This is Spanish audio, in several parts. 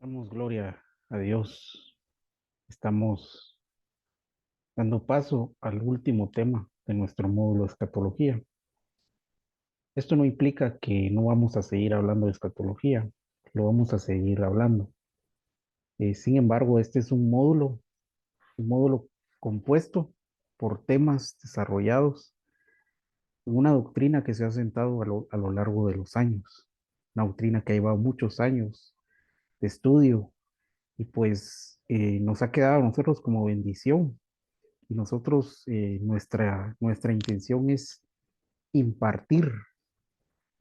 Damos gloria a Dios. Estamos dando paso al último tema de nuestro módulo de escatología. Esto no implica que no vamos a seguir hablando de escatología, lo vamos a seguir hablando. Sin embargo, este es un módulo compuesto por temas desarrollados en una doctrina que se ha sentado a lo largo de los años, una doctrina que ha llevado muchos años de estudio y pues nos ha quedado a nosotros como bendición. Y nosotros, nuestra intención es impartir,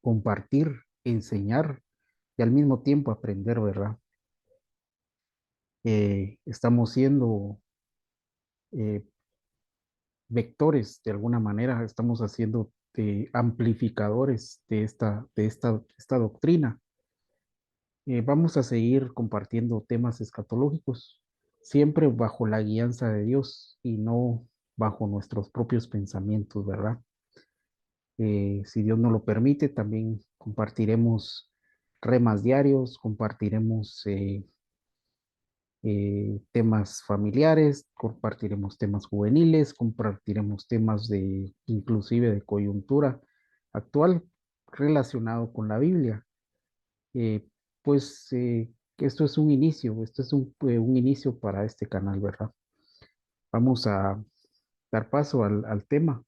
compartir, enseñar y al mismo tiempo aprender, ¿verdad? Estamos siendo eh, vectores de alguna manera, estamos haciendo amplificadores de esta doctrina. Vamos a seguir compartiendo temas escatológicos, siempre bajo la guianza de Dios y no bajo nuestros propios pensamientos, ¿verdad? Si Dios nos lo permite, también compartiremos remas diarios, compartiremos temas familiares, compartiremos temas juveniles, compartiremos temas de inclusive de coyuntura actual relacionado con la Biblia. Eh, que esto es un inicio, esto es un inicio para este canal, ¿verdad? Vamos a dar paso al tema,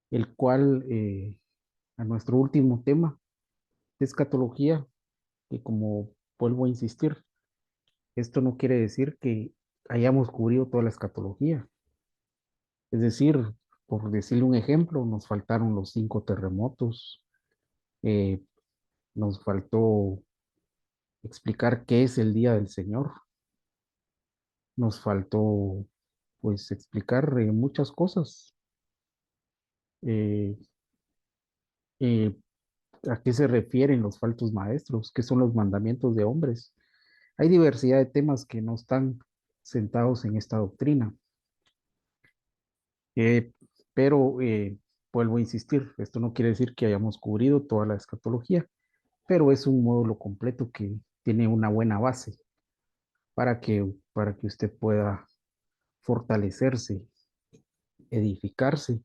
el cual, a nuestro último tema de escatología, que como vuelvo a insistir, esto no quiere decir que hayamos cubrido toda la escatología. Es decir, por decirle un ejemplo, nos faltaron los 5 terremotos, eh, nos faltó explicar qué es el día del Señor, nos faltó pues explicar muchas cosas, eh, eh, a qué se refieren los falsos maestros, qué son los mandamientos de hombres. Hay diversidad de temas que no están sentados en esta doctrina. Eh, pero vuelvo a insistir, esto no quiere decir que hayamos cubrido toda la escatología, pero es un módulo completo que tiene una buena base para que usted pueda fortalecerse, edificarse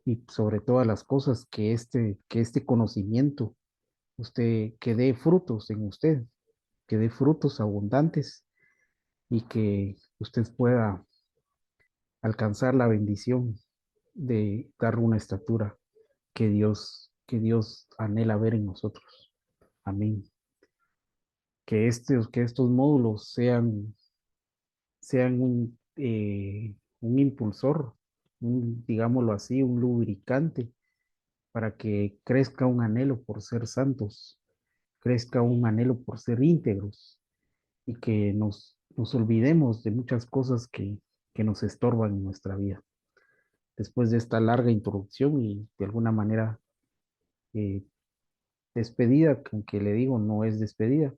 y sobre todas las cosas que este conocimiento que dé frutos en usted, que dé frutos abundantes y que usted pueda alcanzar la bendición de dar una estatura que Dios anhela ver en nosotros. Amén. Que estos módulos sean un impulsor, digámoslo así, un lubricante para que crezca un anhelo por ser santos, crezca un anhelo por ser íntegros y que nos olvidemos de muchas cosas que nos estorban en nuestra vida. Después de esta larga introducción y de alguna manera eh, despedida, que aunque le digo no es despedida,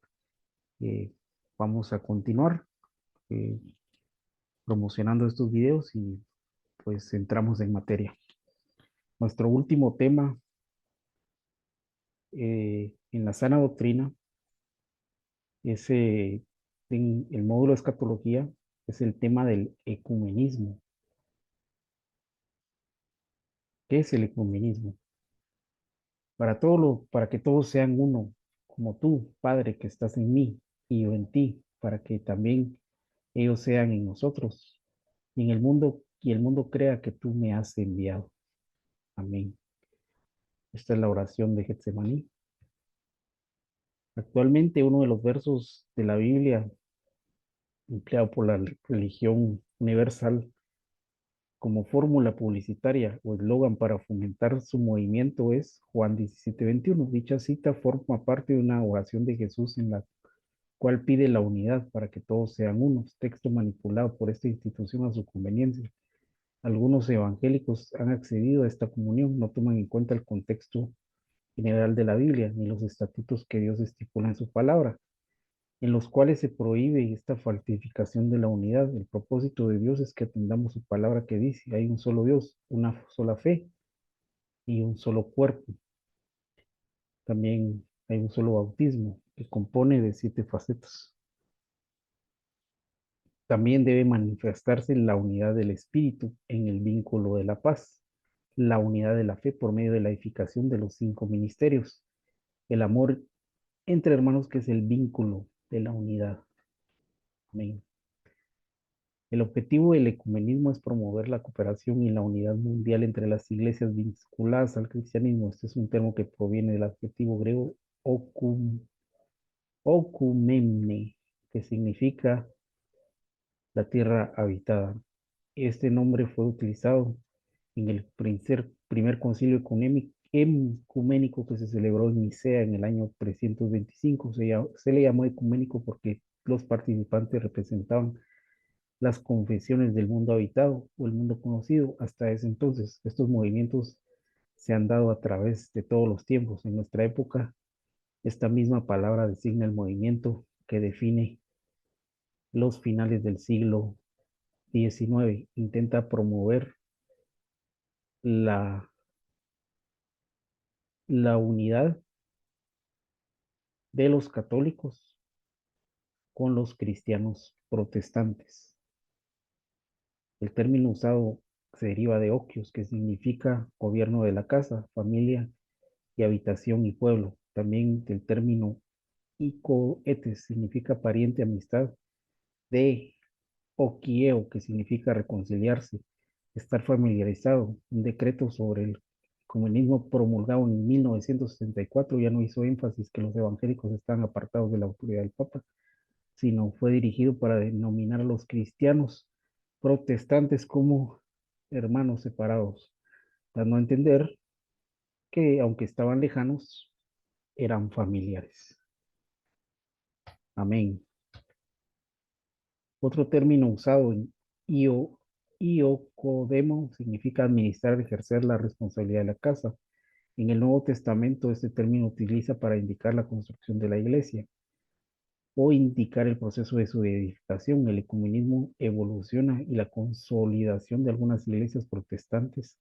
eh, vamos a continuar eh, promocionando estos videos y pues entramos en materia. Nuestro último tema en la sana doctrina es en el módulo de escatología, es el tema del ecumenismo. ¿Qué es el ecumenismo? Para que todos sean uno, como tú, Padre, que estás en mí y yo en ti, para que también ellos sean en nosotros y en el mundo, y el mundo crea que tú me has enviado. Amén. Esta es la oración de Getsemaní. Actualmente uno de los versos de la Biblia empleado por la religión universal como fórmula publicitaria o eslogan para fomentar su movimiento es Juan 17:21. Dicha cita forma parte de una oración de Jesús en la cual pide la unidad para que todos sean unos, texto manipulado por esta institución a su conveniencia. Algunos evangélicos han accedido a esta comunión, no toman en cuenta el contexto general de la Biblia ni los estatutos que Dios estipula en su palabra, en los cuales se prohíbe esta falsificación de la unidad. El propósito de Dios es que atendamos su palabra que dice, hay un solo Dios, una sola fe y un solo cuerpo. También Hay un solo bautismo que compone de 7 facetas. También debe manifestarse la unidad del espíritu en el vínculo de la paz, la unidad de la fe por medio de la edificación de los 5 ministerios, el amor entre hermanos que es el vínculo de la unidad. Amén. El objetivo del ecumenismo es promover la cooperación y la unidad mundial entre las iglesias vinculadas al cristianismo. Este es un término que proviene del adjetivo griego okumene, que significa la tierra habitada. Este nombre fue utilizado en el primer concilio ecuménico que se celebró en Nicea en el año 325. Se le llamó ecuménico porque los participantes representaban las confesiones del mundo habitado o el mundo conocido hasta ese entonces. Estos movimientos se han dado a través de todos los tiempos. En nuestra época, esta misma palabra designa el movimiento que define los finales del siglo XIX. Intenta promover la, la unidad de los católicos con los cristianos protestantes. El término usado se deriva de okios, que significa gobierno de la casa, familia y habitación y pueblo. También del término icoetes, significa pariente, amistad, de okieo, que significa reconciliarse, estar familiarizado. Un decreto sobre el comunismo promulgado en 1964 ya no hizo énfasis que los evangélicos están apartados de la autoridad del Papa, sino fue dirigido para denominar a los cristianos protestantes como hermanos separados, dando a entender que aunque estaban lejanos, eran familiares. Amén. Otro término usado en iocodemo significa administrar, ejercer la responsabilidad de la casa. En el Nuevo Testamento, este término utiliza para indicar la construcción de la iglesia o indicar el proceso de su edificación. El ecumenismo evoluciona y la consolidación de algunas iglesias protestantes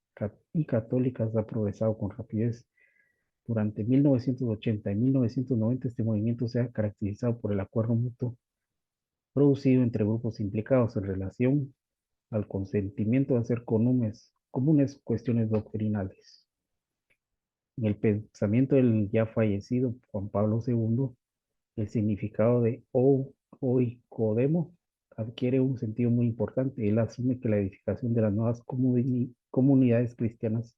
y católicas ha progresado con rapidez. Durante 1980 y 1990 este movimiento se ha caracterizado por el acuerdo mutuo producido entre grupos implicados en relación al consentimiento de hacer comunes cuestiones doctrinales. En el pensamiento del ya fallecido Juan Pablo II, el significado de oicodemo adquiere un sentido muy importante. Él asume que la edificación de las nuevas comunidades cristianas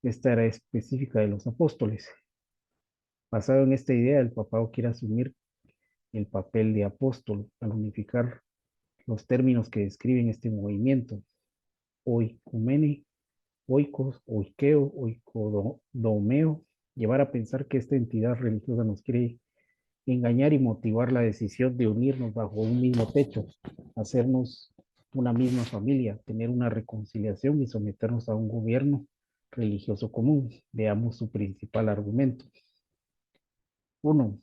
estará específica de los apóstoles. Basado en esta idea, el papado quiere asumir el papel de apóstol al unificar los términos que describen este movimiento: oicumene, oikos, oikeo, oikodomeo, llevar a pensar que esta entidad religiosa nos quiere engañar y motivar la decisión de unirnos bajo un mismo techo, hacernos una misma familia, tener una reconciliación y someternos a un gobierno religioso común. Veamos su principal argumento. Uno,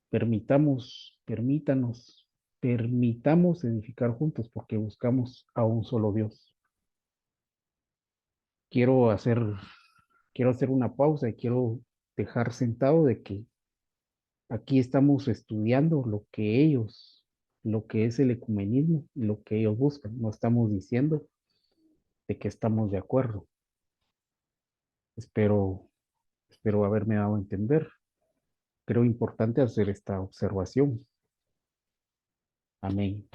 permitamos edificar juntos porque buscamos a un solo Dios. Quiero hacer, quiero hacer una pausa y quiero dejar sentado de que aquí estamos estudiando lo que es el ecumenismo y lo que ellos buscan. No estamos diciendo de que estamos de acuerdo. Espero, espero haberme dado a entender. Creo importante hacer esta observación. Amén.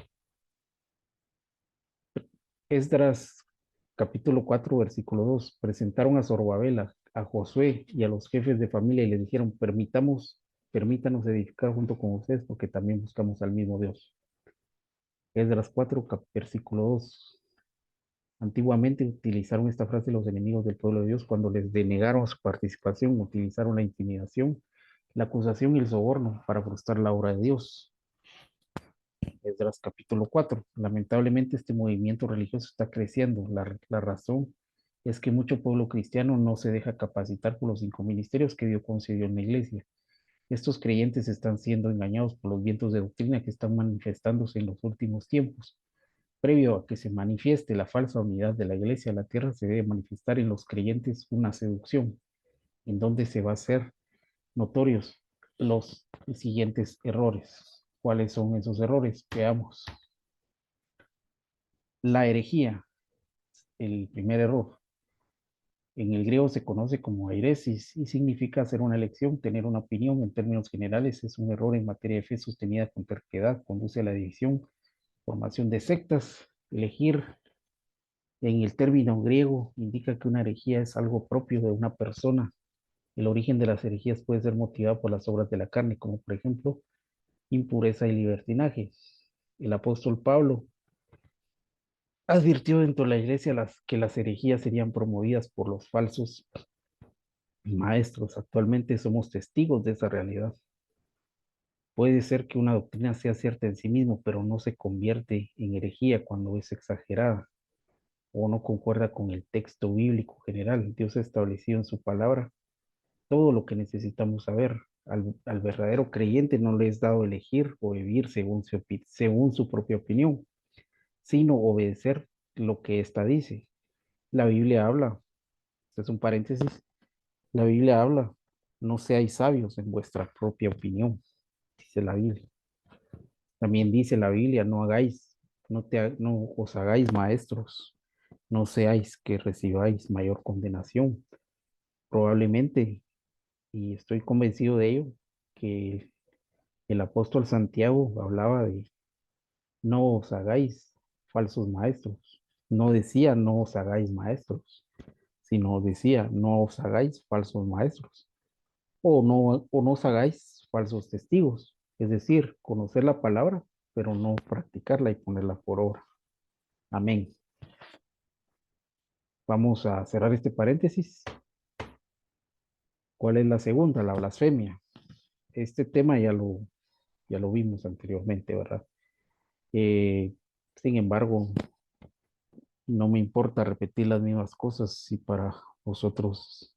Esdras capítulo 4 versículo 2. Presentaron a Zorobabel, a Josué y a los jefes de familia y les dijeron, permítanos edificar junto con ustedes porque también buscamos al mismo Dios. Esdras 4, versículo 2. Antiguamente utilizaron esta frase los enemigos del pueblo de Dios cuando les denegaron su participación, utilizaron la intimidación, la acusación y el soborno para frustrar la obra de Dios. Esdras capítulo 4. Lamentablemente este movimiento religioso está creciendo. La razón es que mucho pueblo cristiano no se deja capacitar por los 5 ministerios que Dios concedió en la iglesia. Estos creyentes están siendo engañados por los vientos de doctrina que están manifestándose en los últimos tiempos. Previo a que se manifieste la falsa unidad de la iglesia, la tierra se debe manifestar en los creyentes una seducción, en donde se va a hacer notorios los siguientes errores. ¿Cuáles son esos errores? Veamos. La herejía, el primer error. En el griego se conoce como airesis y significa hacer una elección, tener una opinión. En términos generales, es un error en materia de fe sostenida con terquedad, conduce a la división, formación de sectas. Elegir en el término griego indica que una herejía es algo propio de una persona. El origen de las herejías puede ser motivado por las obras de la carne, como por ejemplo impureza y libertinaje. El apóstol Pablo advirtió dentro de la iglesia que las herejías serían promovidas por los falsos maestros. Actualmente somos testigos de esa realidad. Puede ser que una doctrina sea cierta en sí mismo, pero no se convierte en herejía cuando es exagerada o no concuerda con el texto bíblico general. Dios ha establecido en su palabra todo lo que necesitamos saber. Al verdadero creyente no le es dado elegir o vivir según su propia opinión, sino obedecer lo que ésta dice. La Biblia habla, este es un paréntesis, la Biblia habla, no seáis sabios en vuestra propia opinión, dice la Biblia. También dice la Biblia, no os hagáis maestros, no seáis que recibáis mayor condenación. Probablemente, y estoy convencido de ello, que el apóstol Santiago hablaba de no os hagáis falsos maestros. No decía no os hagáis maestros, sino decía no os hagáis falsos maestros. O no os hagáis falsos testigos. Es decir, conocer la palabra, pero no practicarla y ponerla por obra. Amén. Vamos a cerrar este paréntesis. ¿Cuál es la segunda? La blasfemia. Este tema ya lo vimos anteriormente, ¿verdad? Eh, Sin embargo, no me importa repetir las mismas cosas si para vosotros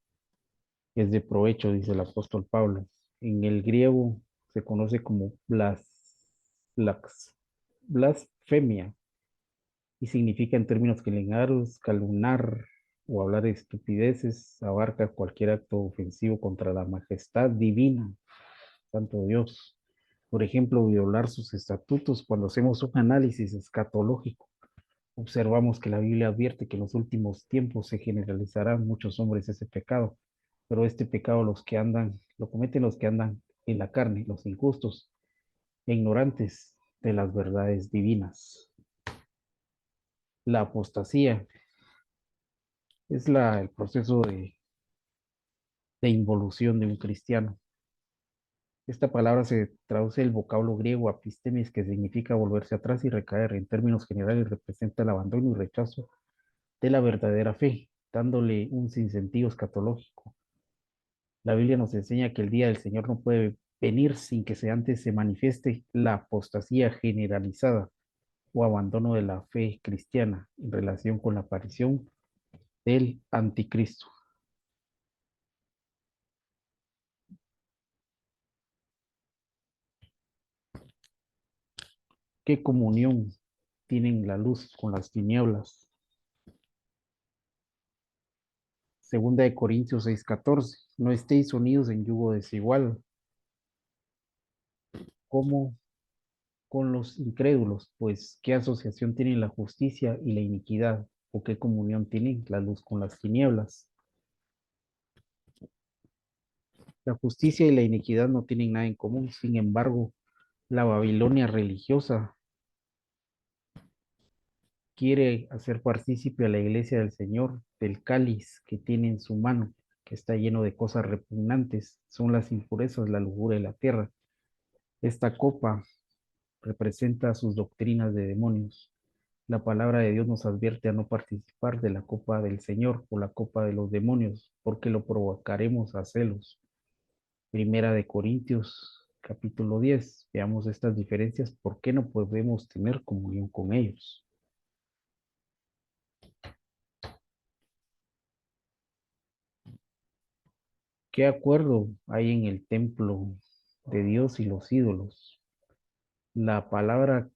es de provecho, dice el apóstol Pablo. En el griego se conoce como blas- blasfemia y significa en términos generales calumniar o hablar de estupideces, abarca cualquier acto ofensivo contra la majestad divina, santo Dios. Por ejemplo, violar sus estatutos cuando hacemos un análisis escatológico. Observamos que la Biblia advierte que en los últimos tiempos se generalizarán muchos hombres ese pecado, pero este pecado lo cometen los que andan en la carne, los injustos e ignorantes de las verdades divinas. La apostasía es el proceso de involución de un cristiano. Esta palabra se traduce del vocablo griego apistemes, que significa volverse atrás y recaer. En términos generales representa el abandono y rechazo de la verdadera fe, dándole un sinsentido escatológico. La Biblia nos enseña que el día del Señor no puede venir sin que antes se manifieste la apostasía generalizada o abandono de la fe cristiana en relación con la aparición del anticristo. ¿Qué comunión tienen la luz con las tinieblas? Segunda de Corintios 6:14. No estéis unidos en yugo desigual, como con los incrédulos, pues ¿qué asociación tienen la justicia y la iniquidad? ¿O qué comunión tienen la luz con las tinieblas? La justicia y la iniquidad no tienen nada en común. Sin embargo, la Babilonia religiosa quiere hacer partícipe a la iglesia del Señor del cáliz que tiene en su mano, que está lleno de cosas repugnantes. Son las impurezas, la lujuria de la tierra. Esta copa representa sus doctrinas de demonios. La palabra de Dios nos advierte a no participar de la copa del Señor o la copa de los demonios, porque lo provocaremos a celos. Primera de Corintios, capítulo 10. Veamos estas diferencias, ¿por qué no podemos tener comunión con ellos? ¿Qué acuerdo hay en el templo de Dios y los ídolos? La palabra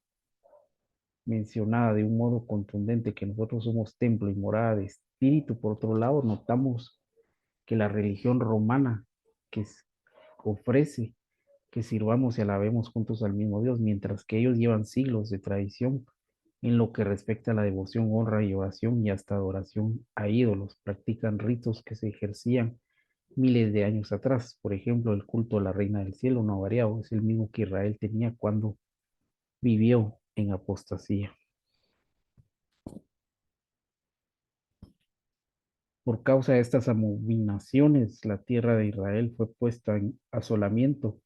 mencionada de un modo contundente que nosotros somos templo y morada de espíritu. Por otro lado, notamos que la religión romana que ofrece que sirvamos y alabemos juntos al mismo Dios, mientras que ellos llevan siglos de tradición en lo que respecta a la devoción, honra y oración y hasta adoración a ídolos. Practican ritos que se ejercían miles de años atrás. Por ejemplo, el culto a la Reina del Cielo no ha variado, es el mismo que Israel tenía cuando vivió en apostasía. Por causa de estas abominaciones, la tierra de Israel fue puesta en asolamiento,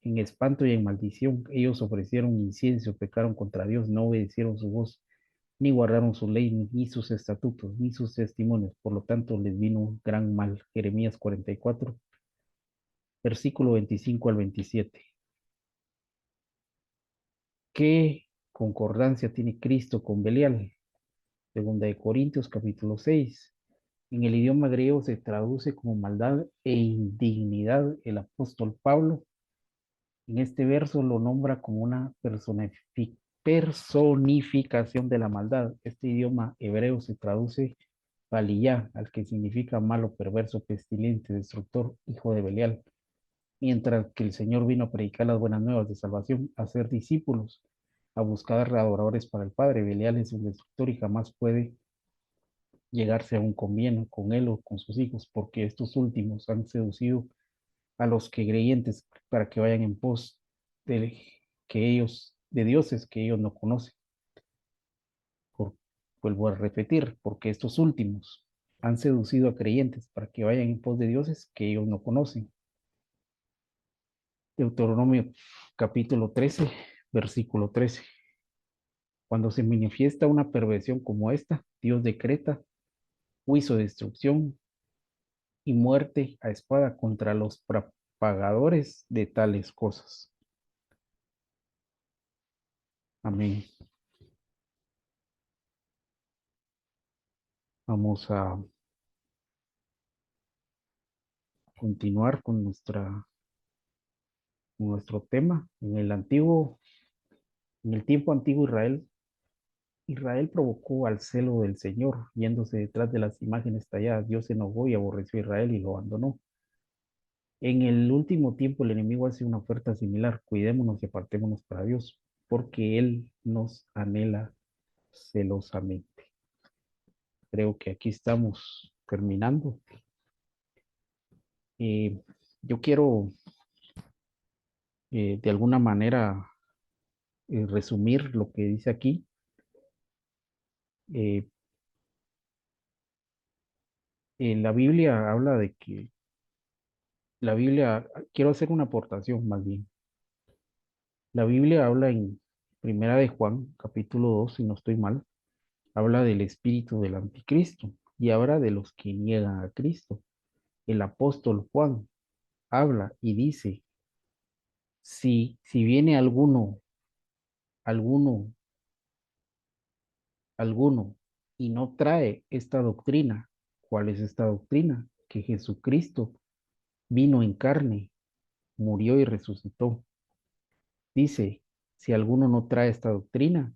en espanto y en maldición. Ellos ofrecieron incienso, pecaron contra Dios, no obedecieron su voz, ni guardaron su ley, ni sus estatutos, ni sus testimonios. Por lo tanto, les vino un gran mal. Jeremías 44, versículo 25 al 27. ¿Qué concordancia tiene Cristo con Belial? Segunda de Corintios, capítulo 6. En el idioma griego se traduce como maldad e indignidad. El apóstol Pablo en este verso lo nombra como una personificación de la maldad. Este idioma hebreo se traduce paliyá, al que significa malo, perverso, pestilente, destructor, hijo de Belial. Mientras que el Señor vino a predicar las buenas nuevas de salvación, a ser discípulos, a buscar adoradores para el Padre. Belial es un destructor y jamás puede llegarse a un convenio con él o con sus hijos, porque estos últimos han seducido a los que creyentes para que vayan en pos de de dioses que ellos no conocen. Por, vuelvo a repetir, porque estos últimos han seducido a creyentes para que vayan en pos de dioses que ellos no conocen. Deuteronomio capítulo 13, versículo 13. Cuando se manifiesta una perversión como esta, Dios decreta juicio de destrucción y muerte a espada contra los propagadores de tales cosas. Amén. Vamos a continuar con nuestro tema. En el tiempo antiguo Israel provocó al celo del Señor, yéndose detrás de las imágenes talladas. Dios se enojó y aborreció a Israel y lo abandonó. En el último tiempo el enemigo hace una oferta similar. Cuidémonos y apartémonos para Dios, porque Él nos anhela celosamente. Creo que aquí estamos terminando. Eh, yo quiero de alguna manera resumir lo que dice aquí. Eh, la Biblia habla de que quiero hacer una aportación más bien. La Biblia habla en Primera de Juan, capítulo 2 si no estoy mal, habla del espíritu del anticristo y habla de los que niegan a Cristo. El apóstol Juan habla y dice, si viene alguno, alguno, y no trae esta doctrina, ¿cuál es esta doctrina? Que Jesucristo vino en carne, murió y resucitó. Dice, si alguno no trae esta doctrina,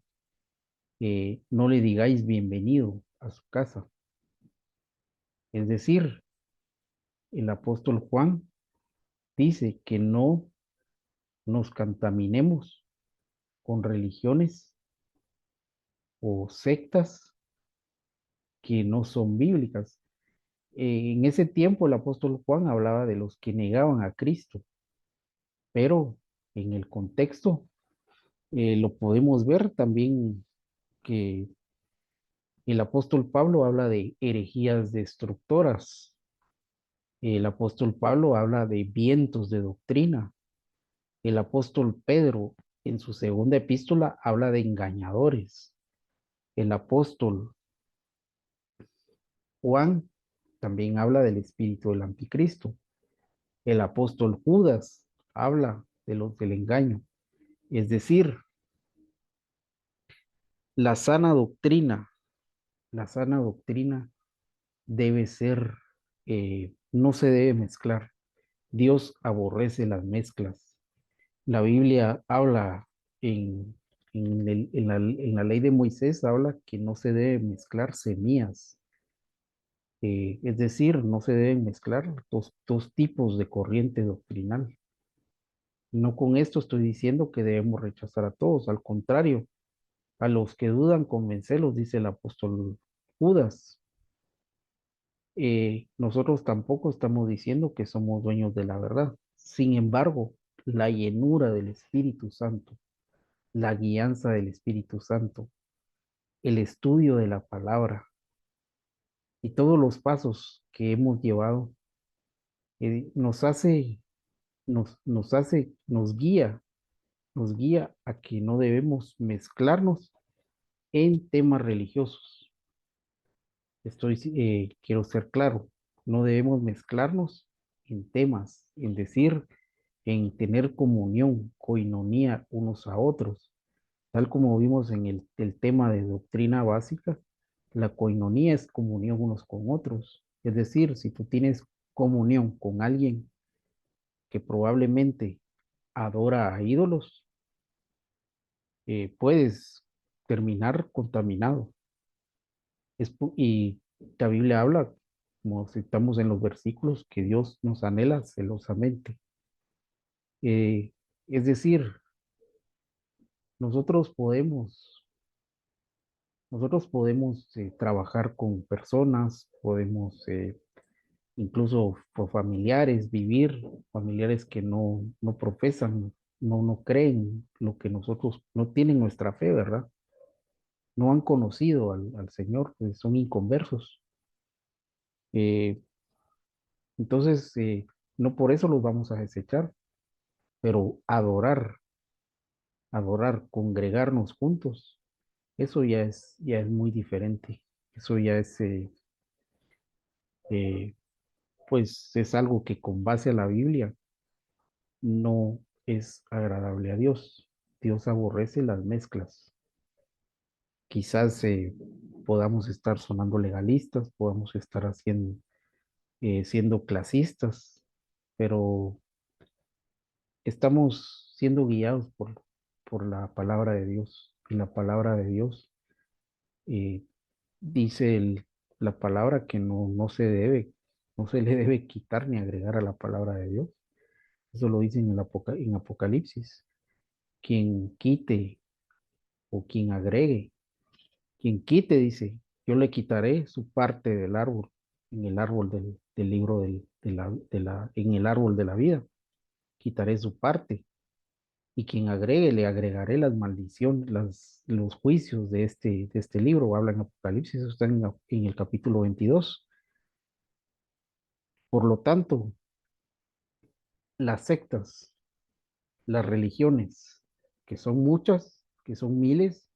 no le digáis bienvenido a su casa. Es decir, el apóstol Juan dice que no nos contaminemos con religiones o sectas que no son bíblicas. En ese tiempo el apóstol Juan hablaba de los que negaban a Cristo, pero en el contexto lo podemos ver también que el apóstol Pablo habla de herejías destructoras. El apóstol Pablo habla de vientos de doctrina. El apóstol Pedro en su segunda epístola habla de engañadores. El apóstol Juan también habla del espíritu del anticristo. El apóstol Judas habla de los del engaño. Es decir, la sana doctrina, la sana doctrina debe ser, no se debe mezclar. Dios aborrece las mezclas. La Biblia habla en la ley de Moisés, habla que no se debe mezclar semillas. Es decir, no se deben mezclar dos tipos de corriente doctrinal. No con esto estoy diciendo que debemos rechazar a todos, al contrario, a los que dudan, convencerlos, dice el apóstol Judas. Nosotros tampoco estamos diciendo que somos dueños de la verdad. Sin embargo, la llenura del Espíritu Santo, la guianza del Espíritu Santo, el estudio de la palabra y todos los pasos que hemos llevado, nos hace, nos guía a que no debemos mezclarnos en temas religiosos. Quiero ser claro, no debemos mezclarnos en temas, en decir, en tener comunión, coinonía unos a otros, tal como vimos en el tema de doctrina básica. La coinonía es comunión unos con otros. Es decir, si tú tienes comunión con alguien que probablemente adora a ídolos, puedes terminar contaminado. Y la Biblia habla, como citamos en los versículos, que Dios nos anhela celosamente. Eh, es decir, nosotros podemos, nosotros podemos trabajar con personas, podemos incluso por familiares, vivir, familiares que no profesan, no creen lo que nosotros, no tienen nuestra fe, ¿verdad? No han conocido al Señor, pues son inconversos. Eh, entonces, no por eso los vamos a desechar, pero adorar, congregarnos juntos, eso ya es muy diferente. Eso ya es, eh, pues, es algo que con base a la Biblia no es agradable a Dios. Dios aborrece las mezclas. Quizás podamos estar sonando legalistas, podamos estar siendo clasistas, pero estamos siendo guiados por la palabra de Dios. Y la palabra de Dios eh, dice la palabra que no se le debe quitar ni agregar a la palabra de Dios. Eso lo dice en Apocalipsis. Quien quite o quien quite, dice, yo le quitaré su parte del árbol, en el árbol del libro en el árbol de la vida, quitaré su parte. Y quien agregue, le agregaré las maldiciones, los juicios de este libro. Habla en Apocalipsis, eso está en el capítulo 22. Por lo tanto, las sectas, las religiones, que son muchas, que son miles,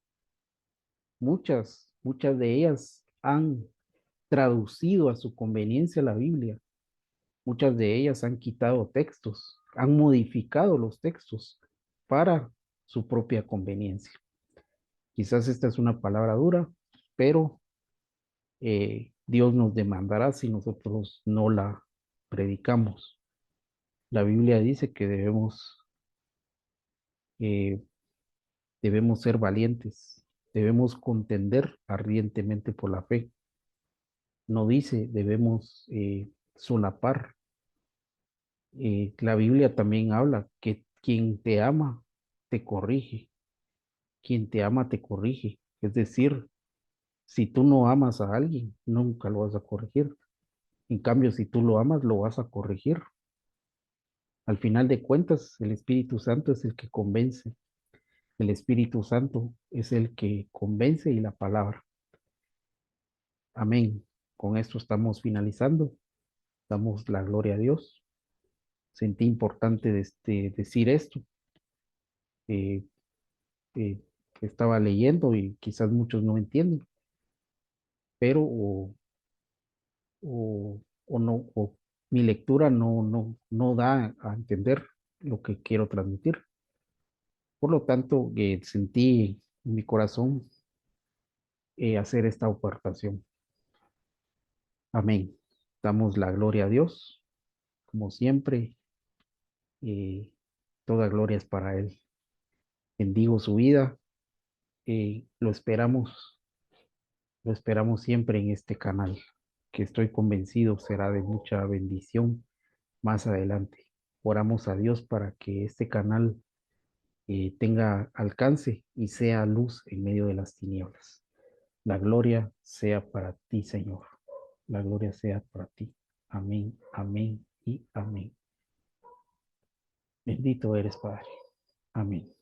muchas de ellas han traducido a su conveniencia la Biblia. Muchas de ellas han quitado textos, han modificado los textos para su propia conveniencia. Quizás esta es una palabra dura, pero Dios nos demandará si nosotros no la predicamos. La Biblia dice que eh, debemos ser valientes, debemos contender ardientemente por la fe. No dice debemos solapar. La Biblia también habla que quien te ama te corrige, quien te ama te corrige. Es decir, si tú no amas a alguien, nunca lo vas a corregir. En cambio, si tú lo amas, lo vas a corregir. Al final de cuentas, el Espíritu Santo es el que convence. El Espíritu Santo es el que convence y la palabra. Amén. Con esto estamos finalizando. Damos la gloria a Dios. Sentí importante decir esto. Eh, eh, Estaba leyendo y quizás muchos no entienden, pero o no, o mi lectura no da a entender lo que quiero transmitir. Por lo tanto, sentí en mi corazón hacer esta ofertación. Amén. Damos la gloria a Dios, como siempre, eh, toda gloria es para Él. Bendigo su vida, lo esperamos siempre en este canal, que estoy convencido será de mucha bendición más adelante. oramos a Dios para que este canal tenga alcance y sea luz en medio de las tinieblas. La gloria sea para ti, Señor. La gloria sea para ti. Amén, amén y amén. Bendito eres, Padre. Amén.